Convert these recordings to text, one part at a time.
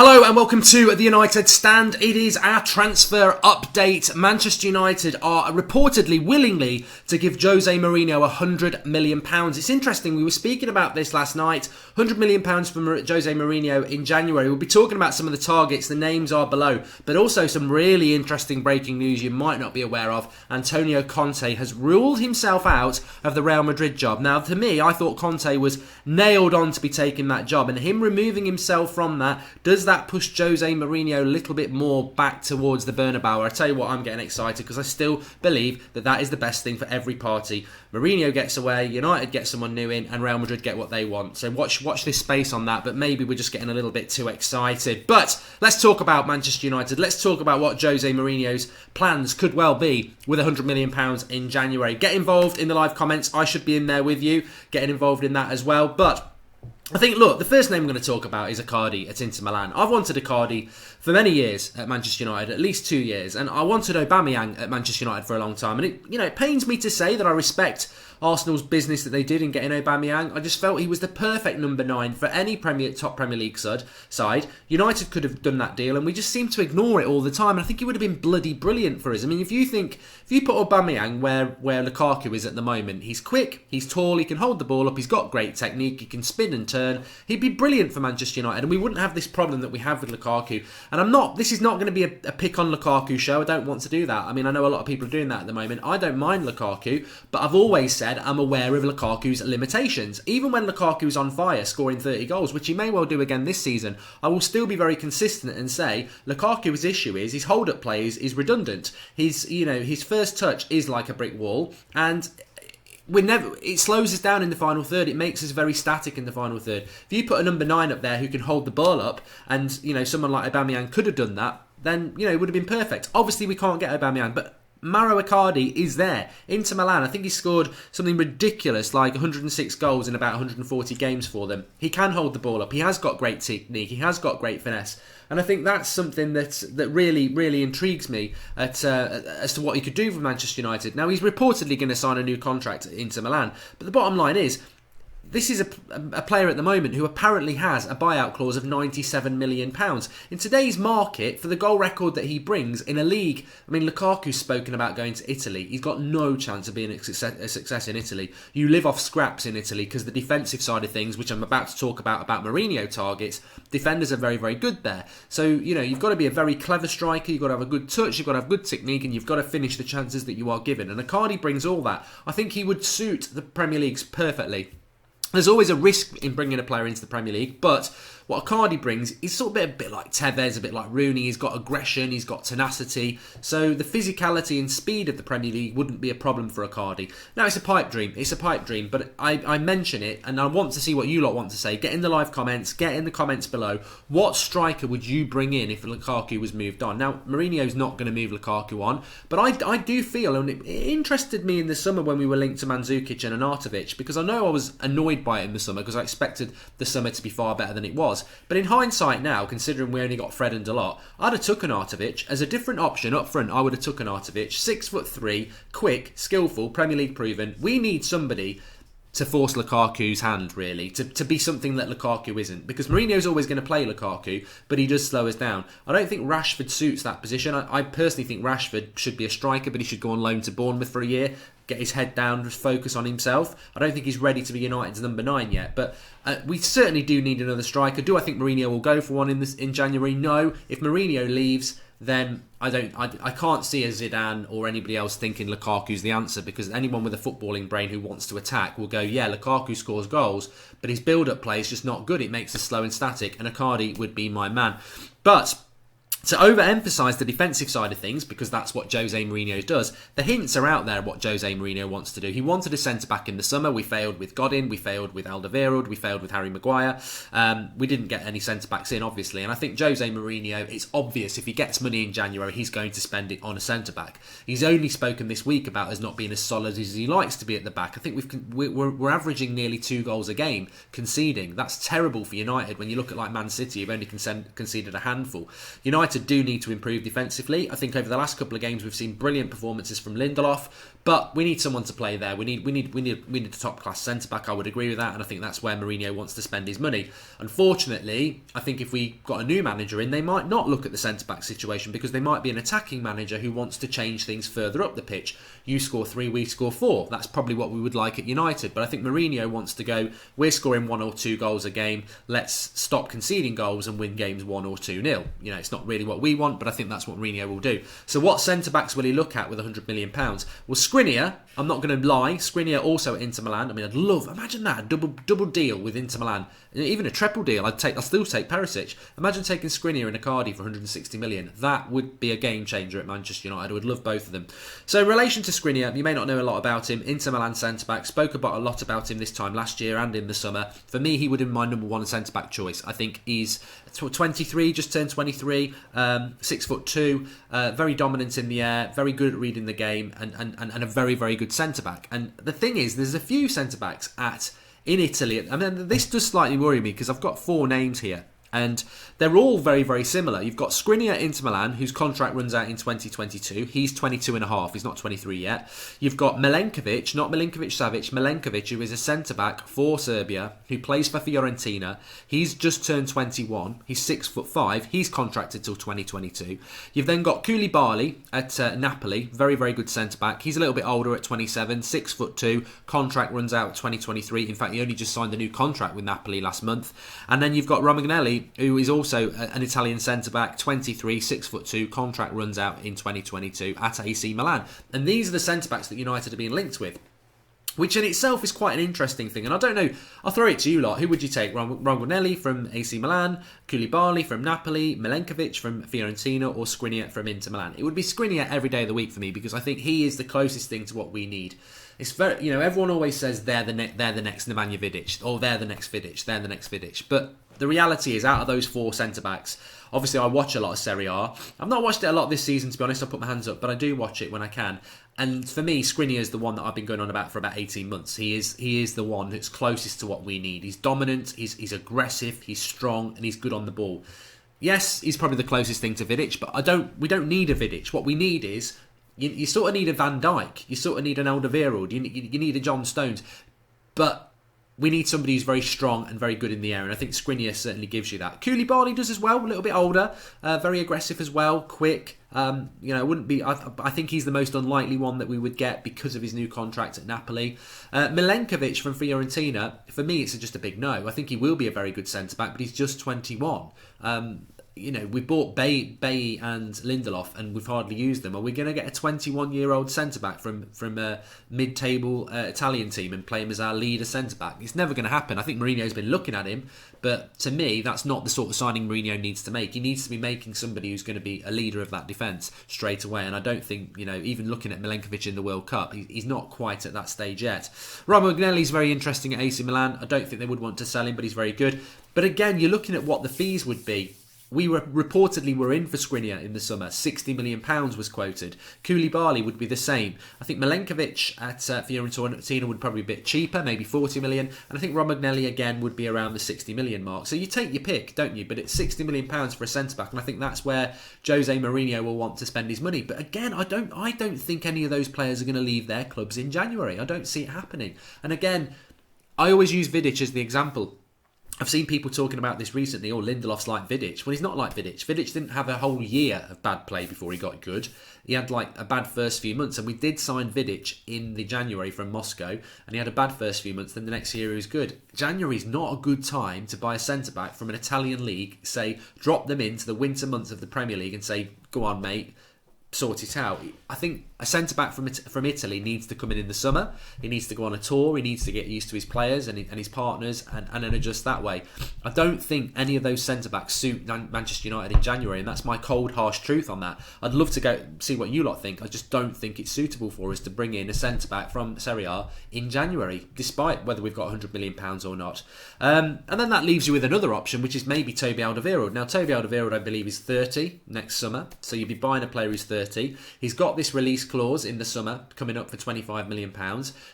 Hello and welcome to the United Stand. It is our transfer update. Manchester United are reportedly willingly to give Jose Mourinho £100 million. It's interesting, we were speaking about this last night. £100 million for Jose Mourinho in January. We'll be talking about some of the targets, the names are below, but also some really interesting breaking news you might not be aware of. Antonio Conte has ruled himself out of the Real Madrid job. Now, to me, I thought Conte was nailed on to be taking that job, and him removing himself from that, does that push Jose Mourinho a little bit more back towards the Bernabeu? I tell you what, I'm getting excited because I still believe that that is the best thing for every party. Mourinho gets away, United get someone new in, and Real Madrid get what they want. So watch this space on that, but maybe we're just getting a little bit too excited. But let's talk about Manchester United. Let's talk about what Jose Mourinho's plans could well be with £100 million in January. Get involved in the live comments. I should be in there with you, getting involved in that as well. But I think, look, the first name I'm going to talk about is Icardi at Inter Milan. I've wanted Icardi for many years at Manchester United, at least 2 years, and I wanted Aubameyang at Manchester United for a long time. And it pains me to say that I respect Arsenal's business that they did in getting Aubameyang. I just felt he was the perfect number 9 for any top Premier League side. United could have done that deal, and we just seem to ignore it all the time. And I think it would have been bloody brilliant for us. I mean, if you put Aubameyang where Lukaku is at the moment, he's quick, he's tall, he can hold the ball up, he's got great technique, he can spin and turn. He'd be brilliant for Manchester United, and we wouldn't have this problem that we have with Lukaku. And this is not going to be a pick on Lukaku show. I don't want to do that. I mean, I know a lot of people are doing that at the moment. I don't mind Lukaku, but I've always said I'm aware of Lukaku's limitations. Even when Lukaku's on fire, scoring 30 goals, which he may well do again this season, I will still be very consistent and say Lukaku's issue is his hold-up play is redundant. His first touch is like a brick wall, and it slows us down in the final third. It makes us very static in the final third. If you put a number 9 up there who can hold the ball up, and someone like Aubameyang could have done that, then it would have been perfect. Obviously, we can't get Aubameyang, but Mauro Icardi is there. Inter Milan, I think he scored something ridiculous like 106 goals in about 140 games for them. He can hold the ball up. He has got great technique. He has got great finesse. And I think that's something that really, really intrigues me as to what he could do for Manchester United. Now, he's reportedly going to sign a new contract at Inter Milan. But the bottom line is, this is a player at the moment who apparently has a buyout clause of £97 million. In today's market, for the goal record that he brings in a league, I mean, Lukaku's spoken about going to Italy. He's got no chance of being a success in Italy. You live off scraps in Italy because the defensive side of things, which I'm about to talk about Mourinho targets, defenders are very, very good there. So, you've got to be a very clever striker, you've got to have a good touch, you've got to have good technique, and you've got to finish the chances that you are given. And Icardi brings all that. I think he would suit the Premier League perfectly. There's always a risk in bringing a player into the Premier League, but what Icardi brings is sort of a bit like Tevez, a bit like Rooney. He's got aggression, he's got tenacity. So the physicality and speed of the Premier League wouldn't be a problem for Icardi. Now, it's a pipe dream. But I mention it, and I want to see what you lot want to say. Get in the live comments, get in the comments below. What striker would you bring in if Lukaku was moved on? Now, Mourinho's not going to move Lukaku on, but I do feel, and it interested me in the summer when we were linked to Man Utd and Arnautovic, because I know I was annoyed by it in the summer because I expected the summer to be far better than it was. But in hindsight now, considering we only got Fred and Dalot, I'd have took Arnautovic as a different option up front. I would have took Arnautovic, 6'3", quick, skillful, Premier League proven. We need somebody to force Lukaku's hand, really, to be something that Lukaku isn't. Because Mourinho's always going to play Lukaku, but he does slow us down. I don't think Rashford suits that position. I personally think Rashford should be a striker, but he should go on loan to Bournemouth for a year, get his head down, just focus on himself. I don't think he's ready to be United's number 9 yet, but we certainly do need another striker. Do I think Mourinho will go for one in January? No. If Mourinho leaves, then I can't see a Zidane or anybody else thinking Lukaku's the answer, because anyone with a footballing brain who wants to attack will go, yeah, Lukaku scores goals, but his build-up play is just not good. It makes us slow and static, and Icardi would be my man. But to overemphasise the defensive side of things, because that's what Jose Mourinho does, the hints are out there what Jose Mourinho wants to do. He wanted a centre-back in the summer. We failed with Godin. We failed with Alderweireld. We failed with Harry Maguire. We didn't get any centre-backs in, obviously. And I think Jose Mourinho, it's obvious if he gets money in January, he's going to spend it on a centre-back. He's only spoken this week about us not being as solid as he likes to be at the back. I think we're averaging nearly 2 goals a game, conceding. That's terrible for United when you look at like Man City, who've only conceded a handful. United United do need to improve defensively. I think over the last couple of games we've seen brilliant performances from Lindelof, but we need someone to play there. We need a top class centre back. I would agree with that, and I think that's where Mourinho wants to spend his money. Unfortunately, I think if we got a new manager in, they might not look at the centre back situation because they might be an attacking manager who wants to change things further up the pitch. You score 3, we score 4. That's probably what we would like at United. But I think Mourinho wants to go, we're scoring 1 or 2 goals a game. Let's stop conceding goals and win games 1 or 2-0. You know, it's not really what we want, but I think that's what Mourinho will do. So what centre-backs will he look at with £100 million? Well, Skriniar, I'm not going to lie, Skriniar also at Inter Milan. I mean, imagine that, a double deal with Inter Milan. Even a triple deal, I'll still take Perisic. Imagine taking Skriniar and Icardi for 160 million. That would be a game changer at Manchester United. I would love both of them. So in relation to Skriniar, you may not know a lot about him. Inter Milan centre-back, spoke about a lot about him this time last year and in the summer. For me, he would be my number 1 centre-back choice. I think he's 23, just turned 23, 6'2", very dominant in the air, very good at reading the game, and a very, very good centre-back. And the thing is, there's a few centre-backs in Italy. I mean, this does slightly worry me because I've got 4 names here. And they're all very, very similar. You've got Skriniar at Inter Milan, whose contract runs out in 2022. He's 22 and a half. He's not 23 yet. You've got Milenkovic, not Milinkovic-Savic, Milenkovic, who is a centre-back for Serbia, who plays for Fiorentina. He's just turned 21. He's 6'5". He's contracted till 2022. You've then got Koulibaly at Napoli, very, very good centre-back. He's a little bit older at 27, 6'2". Contract runs out 2023. In fact, he only just signed a new contract with Napoli last month. And then you've got Romagnelli, who is also an Italian centre-back, 23, 6'2", contract runs out in 2022 at AC Milan. And these are the centre-backs that United are being linked with, which in itself is quite an interesting thing. And I don't know, I'll throw it to you lot. Who would you take? Romagnelli from AC Milan, Koulibaly from Napoli, Milenkovic from Fiorentina, or Skriniar from Inter Milan? It would be Skriniar every day of the week for me because I think he is the closest thing to what we need. It's very, you know, everyone always says they're the next Nemanja Vidic, or they're the next Vidic, But the reality is, out of those 4 centre-backs, obviously I watch a lot of Serie A. I've not watched it a lot this season, to be honest. I'll put my hands up, but I do watch it when I can. And for me, Skriniar is the one that I've been going on about for about 18 months. He is the one that's closest to what we need. He's dominant, he's aggressive, he's strong, and he's good on the ball. Yes, he's probably the closest thing to Vidic, but we don't need a Vidic. What we need is, you sort of need a Van Dijk, you sort of need an Alderweireld, you need a John Stones, but we need somebody who's very strong and very good in the air, and I think Skriniar certainly gives you that. Koulibaly does as well, a little bit older, very aggressive as well, quick. Wouldn't be. I think he's the most unlikely one that we would get because of his new contract at Napoli. Milenkovic from Fiorentina, for me, it's just a big no. I think he will be a very good centre back, but he's just 21. We bought Bailly and Lindelof and we've hardly used them. Are we going to get a 21-year-old centre-back from a mid-table Italian team and play him as our leader centre-back? It's never going to happen. I think Mourinho's been looking at him, but to me, that's not the sort of signing Mourinho needs to make. He needs to be making somebody who's going to be a leader of that defence straight away, and I don't think, even looking at Milenkovic in the World Cup, he's not quite at that stage yet. Romagnelli's very interesting at AC Milan. I don't think they would want to sell him, but he's very good. But again, you're looking at what the fees would be. We reportedly were in for Skriniar in the summer. £60 million was quoted. Koulibaly would be the same. I think Milenkovic at Fiorentina would probably be a bit cheaper, maybe 40 million. And I think Romagnelli again would be around the 60 million mark. So you take your pick, don't you? But it's £60 million for a centre-back. And I think that's where Jose Mourinho will want to spend his money. But again, I don't think any of those players are going to leave their clubs in January. I don't see it happening. And again, I always use Vidic as the example. I've seen people talking about this recently. Lindelof's like Vidic. Well, he's not like Vidic. Vidic didn't have a whole year of bad play before he got good. He had like a bad first few months, and we did sign Vidic in the January from Moscow, and he had a bad first few months. Then the next year he was good. January's not a good time to buy a centre back from an Italian league. Say, drop them into the winter months of the Premier League and say, "Go on, mate, sort it out." I think a centre-back from Italy needs to come in the summer. He needs to go on a tour. He needs to get used to his players and his partners and then adjust that way. I don't think any of those centre-backs suit Manchester United in January, and that's my cold, harsh truth on that. I'd love to go see what you lot think. I just don't think it's suitable for us to bring in a centre-back from Serie A in January, despite whether we've got £100 million or not. And then that leaves you with another option, which is maybe Toby Alderweireld. Now, Toby Alderweireld, I believe, is 30 next summer, so you'd be buying a player who's 30. He's got this release clause in the summer coming up for £25 million.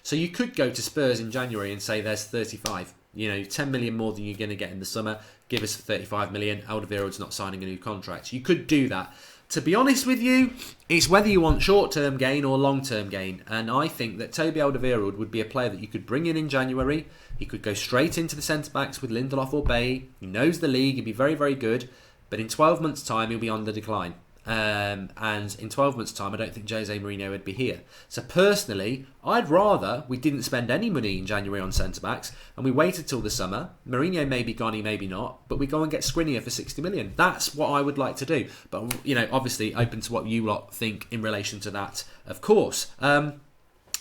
So you could go to Spurs in January and say there's 35. 10 million more than you're going to get in the summer. Give us 35 million. Alderweireld's not signing a new contract. You could do that. To be honest with you, it's whether you want short-term gain or long-term gain. And I think that Toby Alderweireld would be a player that you could bring in January. He could go straight into the centre-backs with Lindelof or Bailly. He knows the league. He'd be very, very good. But in 12 months' time, he'll be on the decline. And in 12 months' time, I don't think Jose Mourinho would be here. So personally, I'd rather we didn't spend any money in January on centre-backs and we waited till the summer. Mourinho may be gone, he may be not, but we go and get Skriniar for 60 million. That's what I would like to do. But, obviously open to what you lot think in relation to that, of course.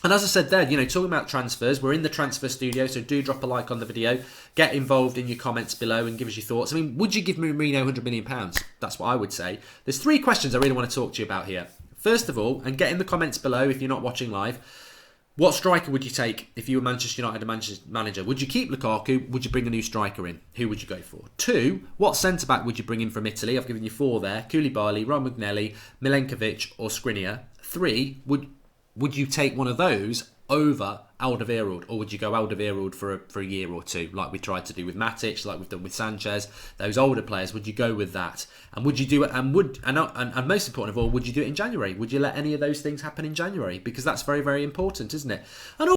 And as I said there, talking about transfers, we're in the transfer studio, so do drop a like on the video. Get involved in your comments below and give us your thoughts. I mean, would you give Mourinho £100 million? That's what I would say. There's 3 questions I really want to talk to you about here. First of all, and get in the comments below if you're not watching live, what striker would you take if you were Manchester United manager? Would you keep Lukaku? Would you bring a new striker in? Who would you go for? 2, what centre-back would you bring in from Italy? I've given you 4 there. Koulibaly, Romagnelli, Milenkovic or Skriniar. 3, would you take one of those over Alderweireld, or would you go Alderweireld for a year or 2, like we tried to do with Matic, like we've done with Sanchez, those older players? Would you go with that? And would you do it? And most important of all, would you do it in January? Would you let any of those things happen in January? Because that's very, very important, isn't it? And